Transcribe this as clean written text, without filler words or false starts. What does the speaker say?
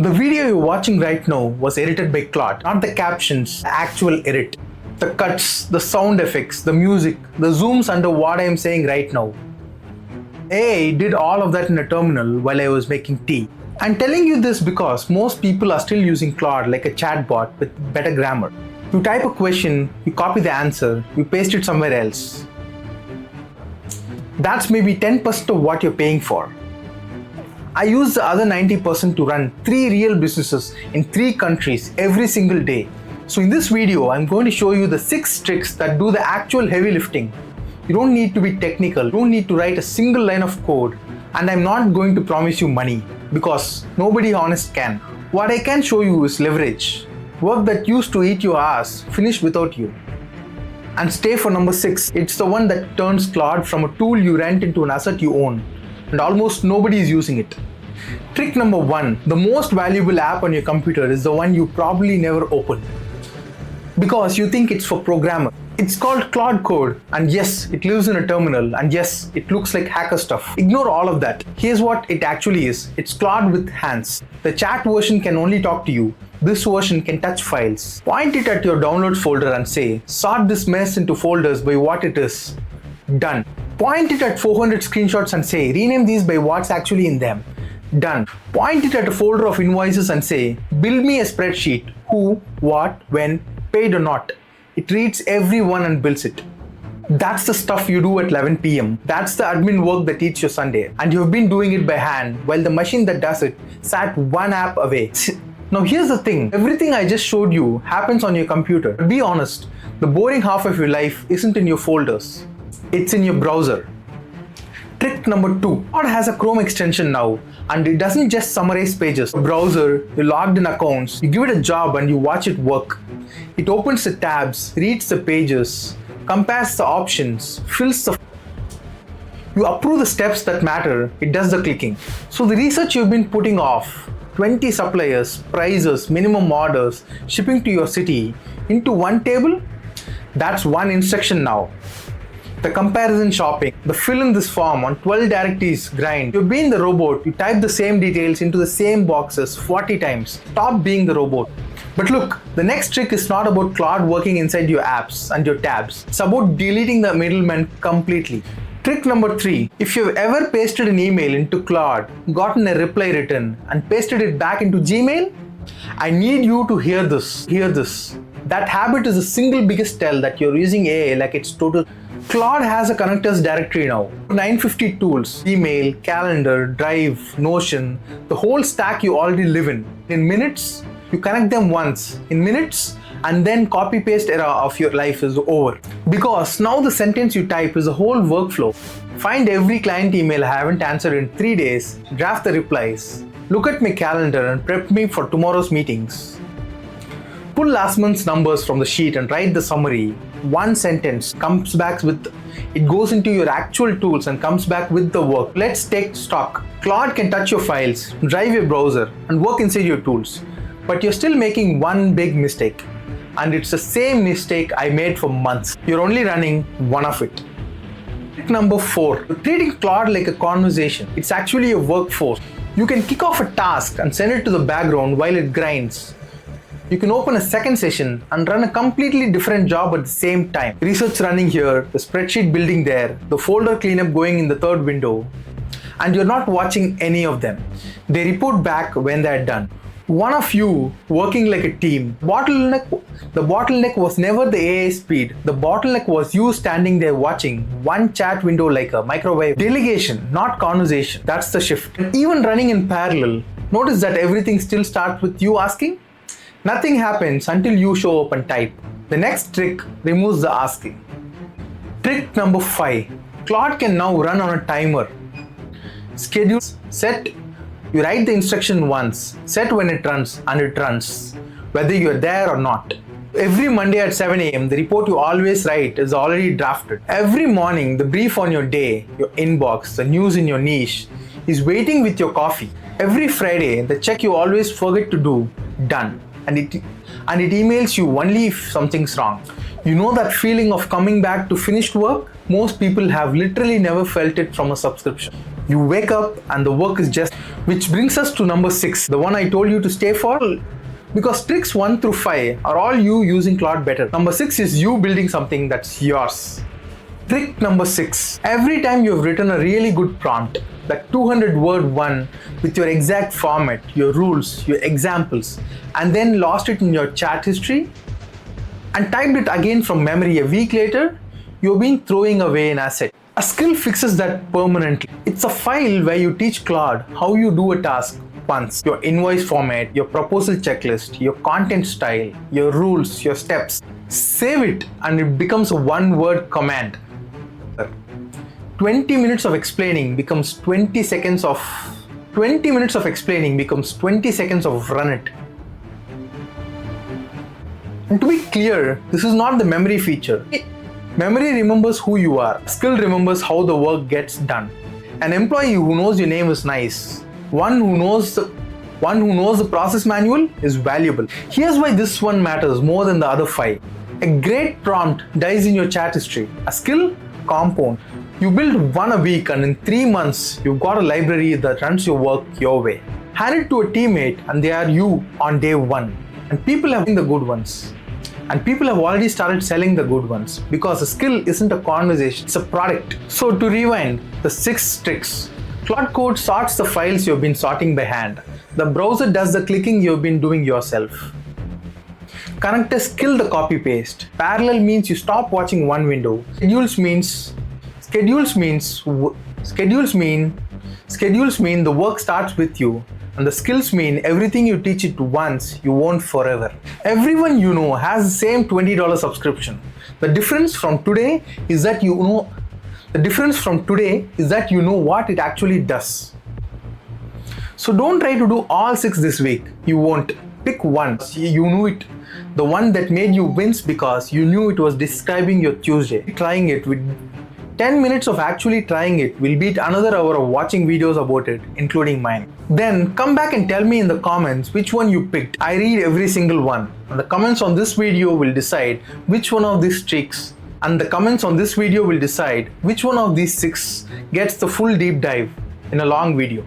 The video you're watching right now was edited by Claude, not the captions, the actual edit. The cuts, the sound effects, the music, the zooms under what I am saying right now. AI did all of that in a terminal while I was making tea. I'm telling you this because most people are still using Claude like a chatbot with better grammar. You type a question, you copy the answer, you paste it somewhere else. That's maybe 10% of what you're paying for. I use the other 90% to run 3 real businesses in 3 countries every single day. So in this video, I'm going to show you the 6 tricks that do the actual heavy lifting. You don't need to be technical, you don't need to write a single line of code, and I'm not going to promise you money because nobody honest can. What I can show you is leverage. Work that used to eat your ass, finished without you. And stay for number 6. It's the one that turns Claude from a tool you rent into an asset you own, and almost nobody is using it. Trick number 1. The most valuable app on your computer is the one you probably never open because you think it's for programmers. It's called Claude Code, and yes, it lives in a terminal, and yes, it looks like hacker stuff. Ignore all of that. Here's what it actually is. It's Claude with hands. The chat version can only talk to you. This version can touch files. Point it at your downloads folder and say, sort this mess into folders by what it is. Done. Point it at 400 screenshots and say, rename these by what's actually in them. Done. Point it at a folder of invoices and say, build me a spreadsheet. Who, what, when, paid or not. It reads every one and builds it. That's the stuff you do at 11 p.m. That's the admin work that eats your Sunday. And you've been doing it by hand while the machine that does it sat one app away. Now here's the thing. Everything I just showed you happens on your computer. But be honest, the boring half of your life isn't in your folders. It's in your browser. Trick number 2. Claude has a Chrome extension now, and it doesn't just summarize pages. A browser, you logged in accounts, you give it a job and you watch it work. It opens the tabs, reads the pages, compares the options, fills the... You approve the steps that matter, it does the clicking. So the research you've been putting off, 20 suppliers, prices, minimum orders, shipping to your city, into one table, that's one instruction now. The comparison shopping, the fill in this form on 12 directories grind. You've been the robot, you type the same details into the same boxes 40 times. Stop being the robot. But look, the next trick is not about Claude working inside your apps and your tabs. It's about deleting the middleman completely. Trick number 3. If you've ever pasted an email into Claude, gotten a reply written, and pasted it back into Gmail, I need you to hear this. Hear this. That habit is the single biggest tell that you're using AI like it's total. Claude has a connectors directory now. 950 tools, email, calendar, drive, Notion, the whole stack you already live in. In minutes, you connect them once. In minutes, and then copy paste era of your life is over. Because now the sentence you type is a whole workflow. Find every client email I haven't answered in 3 days, draft the replies, look at my calendar and prep me for tomorrow's meetings. Pull last month's numbers from the sheet and write the summary. One sentence comes back with, it goes into your actual tools and comes back with the work. Let's take stock. Claude can touch your files, drive your browser, and work inside your tools. But you're still making one big mistake. And it's the same mistake I made for months. You're only running one of it. Trick number 4. You're treating Claude like a conversation. It's actually a workforce. You can kick off a task and send it to the background while it grinds. You can open a second session and run a completely different job at the same time. Research running here, the spreadsheet building there, the folder cleanup going in the third window, and you're not watching any of them. They report back when they're done. One of you working like a team. The bottleneck was never the AI speed. The bottleneck was you standing there watching one chat window like a microwave. Delegation, not conversation. That's the shift. And even running in parallel, notice that everything still starts with you asking. Nothing happens until you show up and type. The next trick removes the asking. Trick number 5. Claude can now run on a timer. Schedule, set. You write the instruction once, set when it runs, and it runs, whether you're there or not. Every Monday at 7 a.m., the report you always write is already drafted. Every morning, the brief on your day, your inbox, the news in your niche, is waiting with your coffee. Every Friday, the check you always forget to do, done. And it emails you only if something's wrong. You know that feeling of coming back to finished work? Most people have literally never felt it from a subscription. You wake up and the work is just, which brings us to number 6, the one I told you to stay for, because tricks 1 through 5 are all you using Claude better. Number 6 is you building something that's yours. Trick number 6. Every time you've written a really good prompt, that 200-word one with your exact format, your rules, your examples, and then lost it in your chat history and typed it again from memory a week later, you've been throwing away an asset. A skill fixes that permanently. It's a file where you teach Claude how you do a task once. Your invoice format, your proposal checklist, your content style, your rules, your steps. Save it and it becomes a one-word command. 20 minutes of explaining becomes 20 seconds of run it. And to be clear, this is not the memory feature. Memory remembers who you are. Skill remembers how the work gets done. An employee who knows your name is nice. One who knows the process manual is valuable. Here's why this one matters more than the other 5. A great prompt dies in your chat history. A skill compound. You build one a week and in 3 months, you've got a library that runs your work your way. Hand it to a teammate and they are you on day 1. And people have the good ones. And people have already started selling the good ones because a skill isn't a conversation, it's a product. So to rewind, the 6 tricks. Claude Code sorts the files you've been sorting by hand. The browser does the clicking you've been doing yourself. Connectors kill the copy paste. Parallel means you stop watching one window. Schedules mean the work starts with you, and the skills mean everything you teach it once, you won't forever. Everyone you know has the same $20 subscription. The difference from today is that you know what it actually does. So don't try to do all 6 this week. You won't. Pick one. You knew it. The one that made you wince because you knew it was describing your Tuesday. Trying it with 10 minutes of actually trying it will beat another hour of watching videos about it, including mine. Then come back and tell me in the comments which one you picked. I read every single one. And the comments on this video will decide which one of these tricks and the comments on this video will decide which one of these 6 gets the full deep dive in a long video.